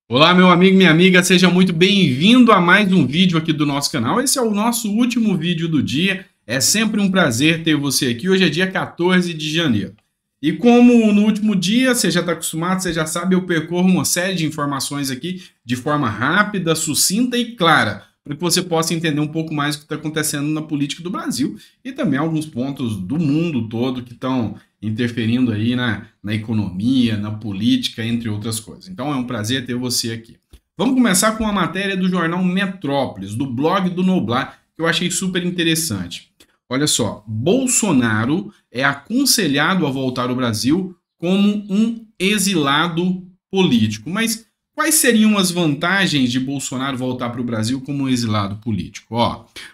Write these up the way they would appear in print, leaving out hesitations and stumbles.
Olá, meu amigo, minha amiga, seja muito bem-vindo a mais um vídeo aqui do nosso canal. Esse é o nosso último vídeo do dia. É sempre um prazer ter você aqui. Hoje é dia 14 de janeiro. E como no último dia, você já está acostumado, você já sabe, eu percorro uma série de informações aqui de forma rápida, sucinta e clara, para que você possa entender um pouco mais o que está acontecendo na política do Brasil e também alguns pontos do mundo todo que estão interferindo aí na economia, na política, entre outras coisas. Então é um prazer ter você aqui. Vamos começar com uma matéria do jornal Metrópolis, do blog do Noblar, que eu achei super interessante. Olha só, Bolsonaro é aconselhado a voltar ao Brasil como um exilado político. Mas quais seriam as vantagens de Bolsonaro voltar para o Brasil como um exilado político?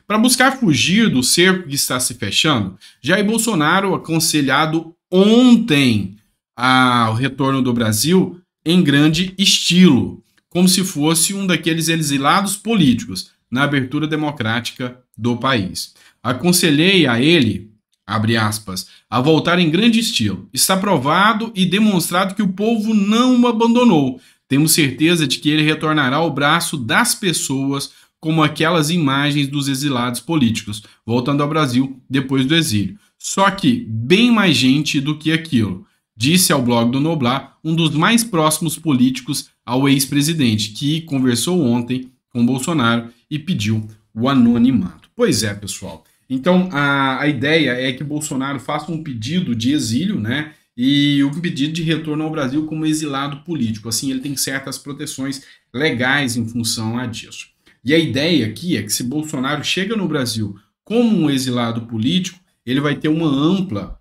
Para buscar fugir do cerco que está se fechando, Jair Bolsonaro aconselhado ontem ao retorno do Brasil em grande estilo, como se fosse um daqueles exilados políticos na abertura democrática do país. Aconselhei a ele, abre aspas, a voltar em grande estilo. Está provado e demonstrado que o povo não o abandonou. Temos certeza de que ele retornará ao braço das pessoas, como aquelas imagens dos exilados políticos, voltando ao Brasil depois do exílio. Só que bem mais gente do que aquilo, disse ao blog do Noblar um dos mais próximos políticos ao ex-presidente, que conversou ontem com Bolsonaro e pediu o anonimato. Pois é, pessoal. Então, a ideia é que Bolsonaro faça um pedido de exílio, né? E um pedido de retorno ao Brasil como exilado político. Assim, ele tem certas proteções legais em função disso. E a ideia aqui é que se Bolsonaro chega no Brasil como um exilado político, ele vai ter um amplo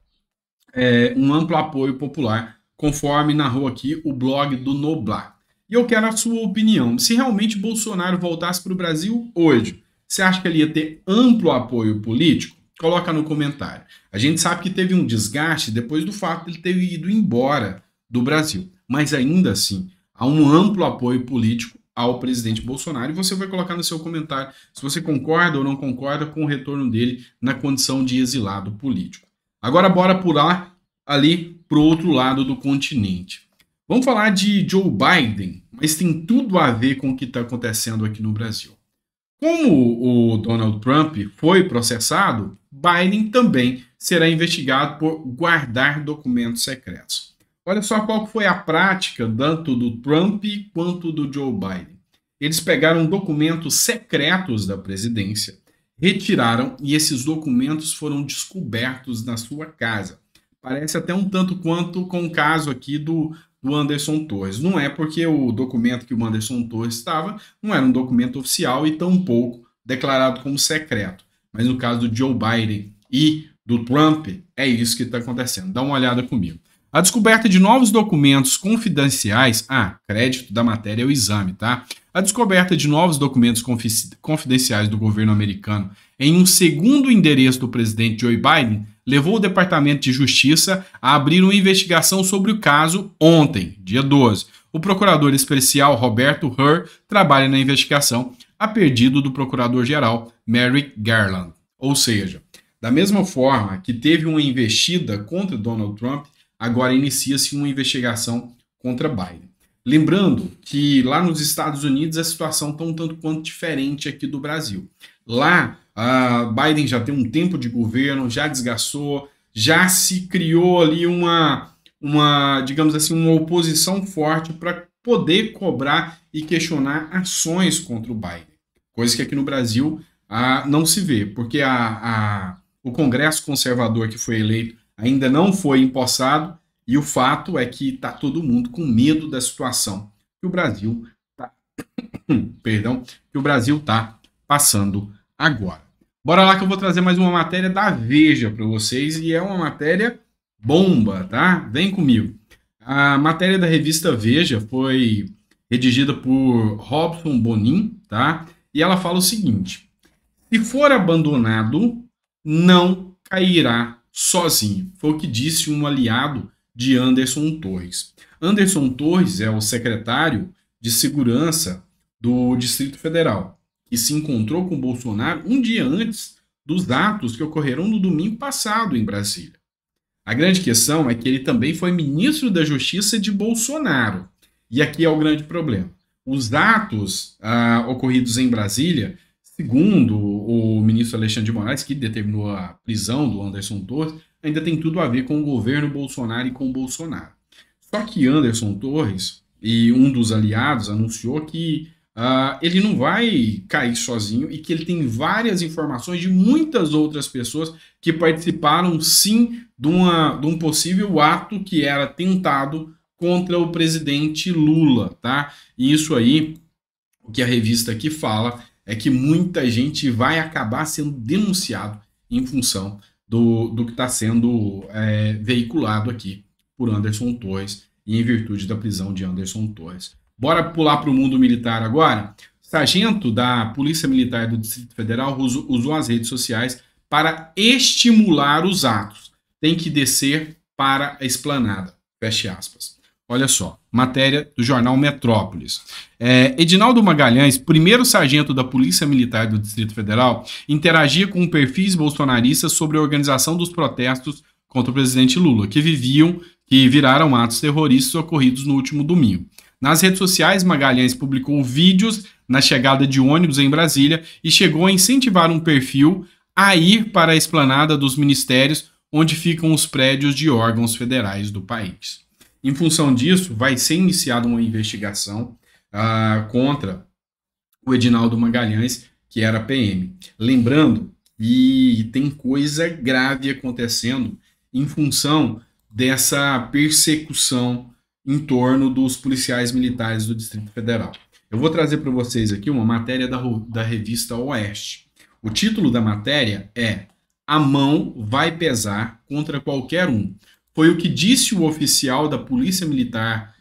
apoio popular, conforme narrou aqui o blog do Noblar. E eu quero a sua opinião. Se realmente Bolsonaro voltasse para o Brasil hoje, você acha que ele ia ter amplo apoio político? Coloca no comentário. A gente sabe que teve um desgaste depois do fato de ele ter ido embora do Brasil. Mas ainda assim, há um amplo apoio político ao presidente Bolsonaro e você vai colocar no seu comentário se você concorda ou não concorda com o retorno dele na condição de exilado político. Agora bora pular ali para o outro lado do continente. Vamos falar de Joe Biden, mas tem tudo a ver com o que está acontecendo aqui no Brasil. Como o Donald Trump foi processado, Biden também será investigado por guardar documentos secretos. Olha só qual foi a prática tanto do Trump quanto do Joe Biden. Eles pegaram documentos secretos da presidência, retiraram e esses documentos foram descobertos na sua casa. Parece até um tanto quanto com o caso aqui do Anderson Torres. Não é porque o documento que o Anderson Torres estava não era um documento oficial e tampouco declarado como secreto. Mas no caso do Joe Biden e do Trump, é isso que está acontecendo. Dá uma olhada comigo. A descoberta de novos documentos confidenciais, crédito da matéria é o exame, tá? A descoberta de novos documentos confidenciais do governo americano em um segundo endereço do presidente Joe Biden levou o Departamento de Justiça a abrir uma investigação sobre o caso ontem, dia 12. O procurador especial Roberto Hur trabalha na investigação a pedido do procurador-geral Merrick Garland. Ou seja, da mesma forma que teve uma investida contra Donald Trump, agora inicia-se uma investigação contra Biden. Lembrando que lá nos Estados Unidos a situação está um tanto quanto diferente aqui do Brasil. Lá, Biden já tem um tempo de governo, já desgastou, já se criou ali digamos assim, uma oposição forte para poder cobrar e questionar ações contra o Biden. Coisa que aqui no Brasil não se vê, porque o Congresso conservador que foi eleito ainda não foi empossado e o fato é que está todo mundo com medo da situação que o Brasil está passando agora. Bora lá que eu vou trazer mais uma matéria da Veja para vocês e é uma matéria bomba, tá? Vem comigo. A matéria da revista Veja foi redigida por Robson Bonin, tá? E ela fala o seguinte: se for abandonado, não cairá sozinho. Foi o que disse um aliado de Anderson Torres. Anderson Torres é o secretário de Segurança do Distrito Federal, que se encontrou com Bolsonaro um dia antes dos atos que ocorreram no domingo passado em Brasília. A grande questão é que ele também foi ministro da Justiça de Bolsonaro. E aqui é o grande problema. os atos ocorridos em Brasília, segundo o ministro Alexandre de Moraes, que determinou a prisão do Anderson Torres, ainda tem tudo a ver com o governo Bolsonaro e com o Bolsonaro. Só que Anderson Torres e um dos aliados anunciou que ele não vai cair sozinho e que ele tem várias informações de muitas outras pessoas que participaram, sim, de um possível ato que era tentado contra o presidente Lula, tá? E isso aí, o que a revista aqui fala, é que muita gente vai acabar sendo denunciado em função do que está sendo veiculado aqui por Anderson Torres e em virtude da prisão de Anderson Torres. Bora pular para o mundo militar agora? Sargento da Polícia Militar do Distrito Federal usou as redes sociais para estimular os atos. Tem que descer para a esplanada. Feche aspas. Olha só, matéria do jornal Metrópolis. Edinaldo Magalhães, primeiro sargento da Polícia Militar do Distrito Federal, interagia com perfis bolsonaristas sobre a organização dos protestos contra o presidente Lula, que viraram atos terroristas ocorridos no último domingo. Nas redes sociais, Magalhães publicou vídeos na chegada de ônibus em Brasília e chegou a incentivar um perfil a ir para a esplanada dos ministérios, onde ficam os prédios de órgãos federais do país. Em função disso, vai ser iniciada uma investigação contra o Edinaldo Magalhães, que era PM. Lembrando que tem coisa grave acontecendo em função dessa persecução em torno dos policiais militares do Distrito Federal. Eu vou trazer para vocês aqui uma matéria da revista Oeste. O título da matéria é "A mão vai pesar contra qualquer um". Foi o que disse o oficial da Polícia Militar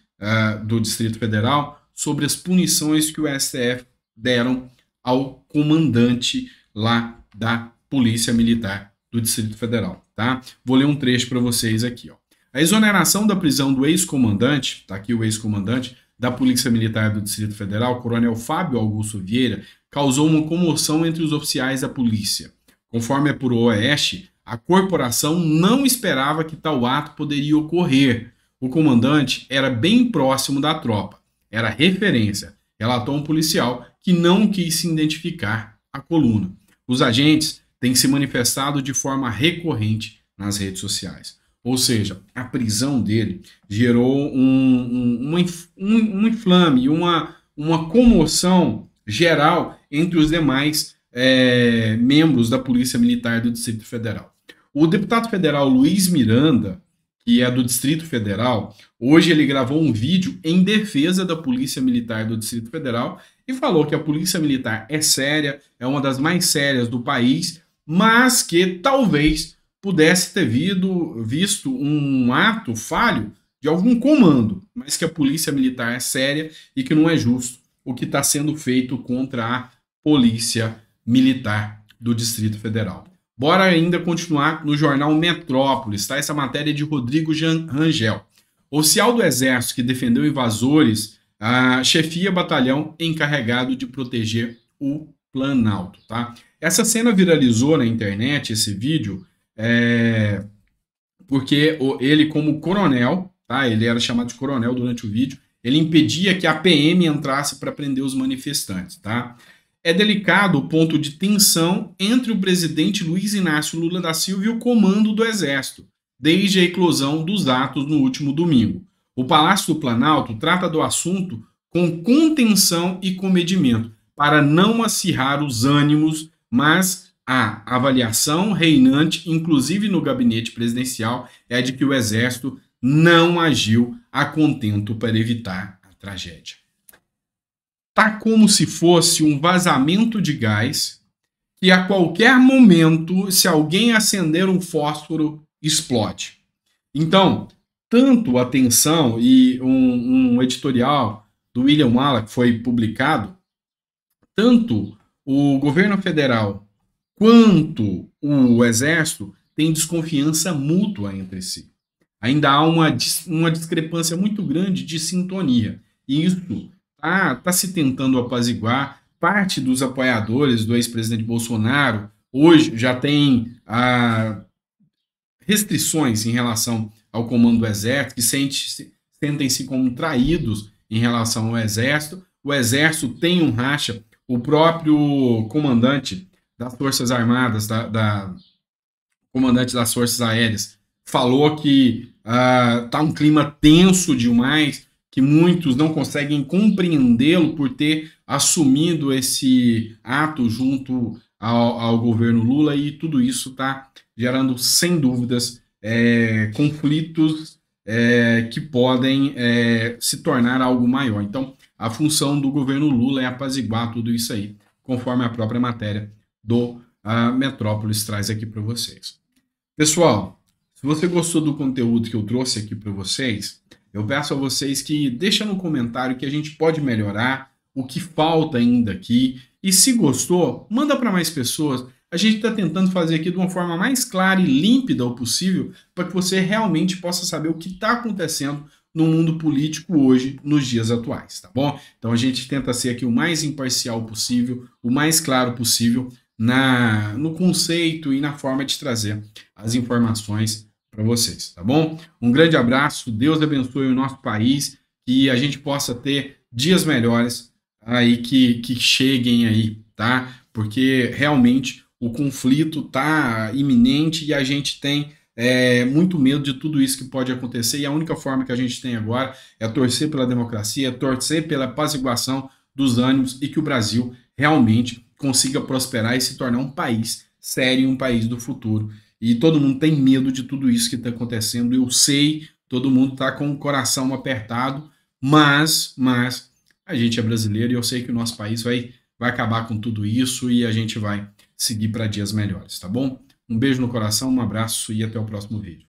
do Distrito Federal sobre as punições que o STF deram ao comandante lá da Polícia Militar do Distrito Federal, tá? Vou ler um trecho para vocês aqui, ó. A exoneração da prisão do ex-comandante, tá aqui o ex-comandante da Polícia Militar do Distrito Federal, Coronel Fábio Augusto Vieira, causou uma comoção entre os oficiais da polícia. Conforme apurou o Oeste, a corporação não esperava que tal ato poderia ocorrer. O comandante era bem próximo da tropa, era referência, relatou um policial que não quis se identificar à coluna. Os agentes têm se manifestado de forma recorrente nas redes sociais. Ou seja, a prisão dele gerou um inflame, uma comoção geral entre os demais membros da Polícia Militar do Distrito Federal. O deputado federal Luiz Miranda, que é do Distrito Federal, hoje ele gravou um vídeo em defesa da Polícia Militar do Distrito Federal e falou que a Polícia Militar é séria, é uma das mais sérias do país, mas que talvez pudesse ter visto um ato falho de algum comando, mas que a Polícia Militar é séria e que não é justo o que está sendo feito contra a Polícia Militar do Distrito Federal. Bora ainda continuar no jornal Metrópolis, tá? Essa matéria é de Rodrigo Rangel. Oficial do Exército que defendeu invasores chefia batalhão encarregado de proteger o Planalto, tá? Essa cena viralizou na internet, esse vídeo, porque ele, como coronel, tá? Ele era chamado de coronel durante o vídeo, ele impedia que a PM entrasse para prender os manifestantes, tá? É delicado o ponto de tensão entre o presidente Luiz Inácio Lula da Silva e o comando do Exército, desde a eclosão dos atos no último domingo. O Palácio do Planalto trata do assunto com contenção e comedimento, para não acirrar os ânimos, mas a avaliação reinante, inclusive no gabinete presidencial, é de que o Exército não agiu a contento para evitar a tragédia. Tá como se fosse um vazamento de gás que a qualquer momento, se alguém acender um fósforo, explode. Então, tanto a tensão e um editorial do William Wallach foi publicado, tanto o governo federal quanto o Exército têm desconfiança mútua entre si. Ainda há uma discrepância muito grande de sintonia. E isso está se tentando apaziguar. Parte dos apoiadores do ex-presidente Bolsonaro hoje já tem restrições em relação ao comando do Exército, que sentem-se como traídos em relação ao Exército. o Exército tem um racha, o próprio comandante das Forças Armadas, comandante das Forças Aéreas, falou que tá um clima tenso demais, que muitos não conseguem compreendê-lo por ter assumido esse ato junto ao governo Lula, e tudo isso está gerando, sem dúvidas, conflitos que podem se tornar algo maior. Então, a função do governo Lula é apaziguar tudo isso aí, conforme a própria matéria do Metrópolis traz aqui para vocês. Pessoal, se você gostou do conteúdo que eu trouxe aqui para vocês, eu peço a vocês que deixem no comentário que a gente pode melhorar, o que falta ainda aqui. E se gostou, manda para mais pessoas. A gente está tentando fazer aqui de uma forma mais clara e límpida o possível, para que você realmente possa saber o que está acontecendo no mundo político hoje, nos dias atuais, tá bom? Então a gente tenta ser aqui o mais imparcial possível, o mais claro possível, no conceito e na forma de trazer as informações para vocês, tá bom? Um grande abraço, Deus abençoe o nosso país, que a gente possa ter dias melhores aí que cheguem aí, tá? Porque realmente o conflito tá iminente e a gente tem muito medo de tudo isso que pode acontecer, e a única forma que a gente tem agora é torcer pela democracia, torcer pela apaziguação dos ânimos e que o Brasil realmente consiga prosperar e se tornar um país sério, um país do futuro. E todo mundo tem medo de tudo isso que está acontecendo. Eu sei, todo mundo está com o coração apertado, mas a gente é brasileiro e eu sei que o nosso país vai acabar com tudo isso e a gente vai seguir para dias melhores, tá bom? Um beijo no coração, um abraço e até o próximo vídeo.